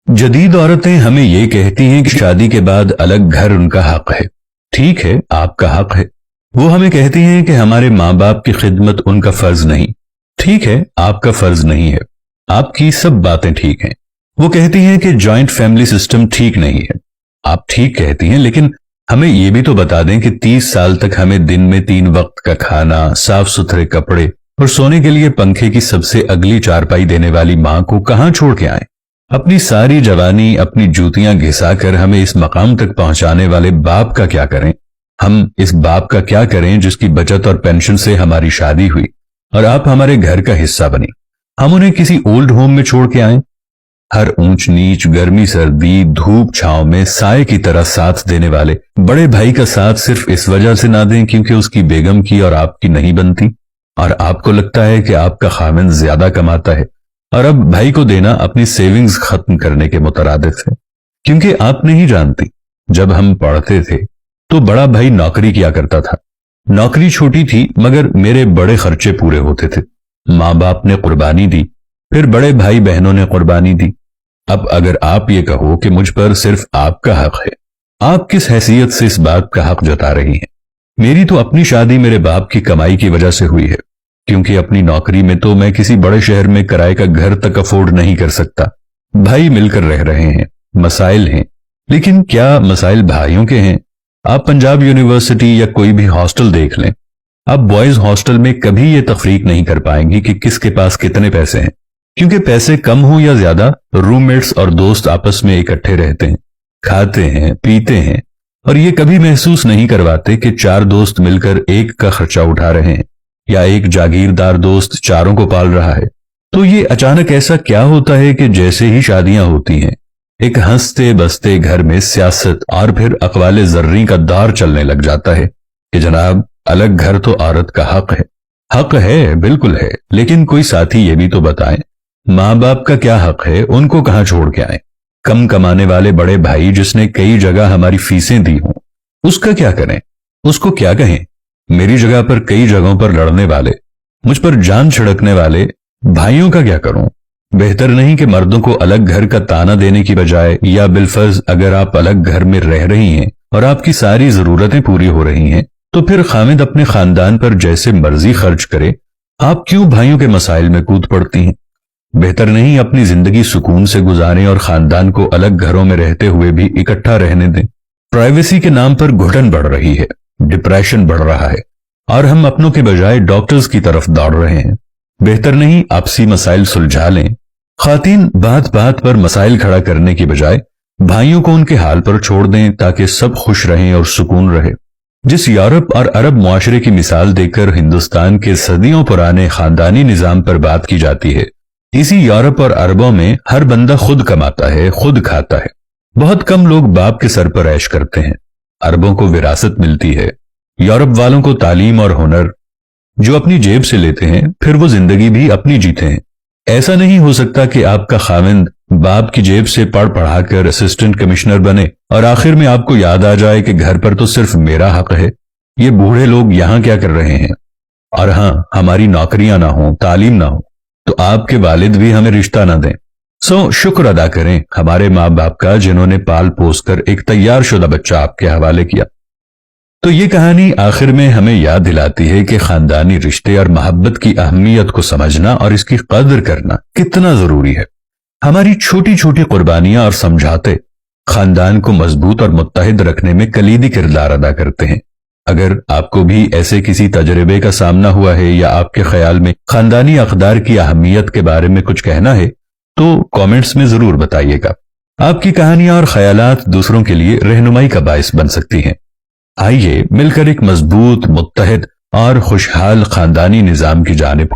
जदीद औरतें हमें ये कहती हैं कि शादी के बाद अलग घर उनका हक है। ठीक है, आपका हक है। वो हमें कहती हैं कि हमारे माँ बाप की खिदमत उनका फर्ज नहीं। ठीक है, आपका फर्ज नहीं है। आपकी सब बातें ठीक हैं। वो कहती हैं कि जॉइंट फैमिली सिस्टम ठीक नहीं है। आप ठीक कहती हैं, लेकिन हमें ये भी तो बता दें कि 30 साल तक हमें दिन में 3 वक्त का खाना, साफ सुथरे कपड़े और सोने के लिए पंखे की सबसे अगली चारपाई देने वाली माँ को कहाँ छोड़ के आए। अपनी सारी जवानी अपनी जूतियां घिसाकर हमें इस मकाम तक पहुंचाने वाले बाप का क्या करें। हम इस बाप का क्या करें जिसकी बचत और पेंशन से हमारी शादी हुई और आप हमारे घर का हिस्सा बनी। हम उन्हें किसी ओल्ड होम में छोड़ के आए। हर ऊंच नीच, गर्मी सर्दी, धूप छांव में साए की तरह साथ देने वाले बड़े भाई का साथ सिर्फ इस वजह से ना दें क्योंकि उसकी बेगम की और आपकी नहीं बनती, और आपको लगता है कि आपका खामिन ज्यादा कमाता है और अब भाई को देना अपनी सेविंग्स खत्म करने के मुतरादिफ है। क्योंकि आप नहीं जानती, जब हम पढ़ते थे तो बड़ा भाई नौकरी किया करता था। नौकरी छोटी थी मगर मेरे बड़े खर्चे पूरे होते थे। माँ बाप ने कुर्बानी दी, फिर बड़े भाई बहनों ने कुर्बानी दी। अब अगर आप ये कहो कि मुझ पर सिर्फ आपका हक है, आप किस हैसियत से इस बात का हक जता रही हैं। मेरी तो अपनी शादी मेरे बाप की कमाई की वजह से हुई है, क्योंकि अपनी नौकरी में तो मैं किसी बड़े शहर में किराए का घर तक अफोर्ड नहीं कर सकता। भाई मिलकर रह रहे हैं, मसाइल हैं, लेकिन क्या मसाइल भाइयों के हैं। आप पंजाब यूनिवर्सिटी या कोई भी हॉस्टल देख लें, आप बॉयज हॉस्टल में कभी ये तफरीक नहीं कर पाएंगी कि किसके पास कितने पैसे हैं, क्योंकि पैसे कम हो या ज्यादा रूममेट्स और दोस्त आपस में इकट्ठे रहते हैं, खाते हैं, पीते हैं, और ये कभी महसूस नहीं करवाते कि 4 दोस्त मिलकर एक का खर्चा उठा रहे हैं या एक जागीरदार दोस्त 4 को पाल रहा है। तो ये अचानक ऐसा क्या होता है कि जैसे ही शादियां होती हैं, एक हंसते बसते घर में सियासत और फिर अकवाले जर्री का दौर चलने लग जाता है कि जनाब अलग घर तो औरत का हक है। हक है, बिल्कुल है, लेकिन कोई साथी ये भी तो बताएं, माँ बाप का क्या हक है, उनको कहां छोड़ के आए। कम कमाने वाले बड़े भाई जिसने कई जगह हमारी फीसें दी हों, उसका क्या करें, उसको क्या कहें। मेरी जगह पर कई जगहों पर लड़ने वाले, मुझ पर जान छिड़कने वाले भाइयों का क्या करूं। बेहतर नहीं कि मर्दों को अलग घर का ताना देने की बजाय, या बिलफर्ज अगर आप अलग घर में रह रही हैं और आपकी सारी जरूरतें पूरी हो रही हैं, तो फिर खामिद अपने खानदान पर जैसे मर्जी खर्च करे। आप क्यों भाइयों के मसाइल में कूद पड़ती हैं। बेहतर नहीं अपनी जिंदगी सुकून से गुजारें और खानदान को अलग घरों में रहते हुए भी इकट्ठा रहने दें। प्राइवेसी के नाम पर घुटन बढ़ रही है, डिप्रेशन बढ़ रहा है, और हम अपनों के बजाय डॉक्टर्स की तरफ दौड़ रहे हैं। बेहतर नहीं आपसी मसाइल सुलझा लें। खातीन बात बात पर मसाइल खड़ा करने की बजाय भाइयों को उनके हाल पर छोड़ दें ताकि सब खुश रहें और सुकून रहे। जिस यूरोप और अरब मुआशरे की मिसाल देकर हिंदुस्तान के सदियों पुराने खानदानी निजाम पर बात की जाती है, इसी यूरोप और अरबों में हर बंदा खुद कमाता है, खुद खाता है। बहुत कम लोग बाप के सर पर ऐश करते हैं। अरबों को विरासत मिलती है, यूरोप वालों को तालीम और हुनर, जो अपनी जेब से लेते हैं, फिर वो जिंदगी भी अपनी जीते हैं। ऐसा नहीं हो सकता कि आपका खाविंद बाप की जेब से पढ़ पढ़ाकर असिस्टेंट कमिश्नर बने और आखिर में आपको याद आ जाए कि घर पर तो सिर्फ मेरा हक है। ये बूढ़े लोग यहां क्या कर रहे हैं। और हां, हमारी नौकरियां ना हो, तालीम ना हो, तो आपके वालिद भी हमें रिश्ता ना दें। सो शुक्र अदा करें हमारे माँ बाप का, जिन्होंने पाल पोस कर एक तैयार शुदा बच्चा आपके हवाले किया। तो ये कहानी आखिर में हमें याद दिलाती है कि खानदानी रिश्ते और मोहब्बत की अहमियत को समझना और इसकी कदर करना कितना जरूरी है। हमारी छोटी छोटी कुर्बानियां और समझौते खानदान को मजबूत और मुत्तहिद रखने में कलीदी किरदार अदा करते हैं। अगर आपको भी ऐसे किसी तजर्बे का सामना हुआ है या आपके ख्याल में खानदानी अक़दार की अहमियत के बारे में कुछ कहना है, तो कमेंट्स में जरूर बताइएगा। आपकी कहानियां और ख्यालात दूसरों के लिए रहनुमाई का बायस बन सकती हैं। आइए मिलकर एक मजबूत, मुत्तहिद और खुशहाल खानदानी निजाम की जानिब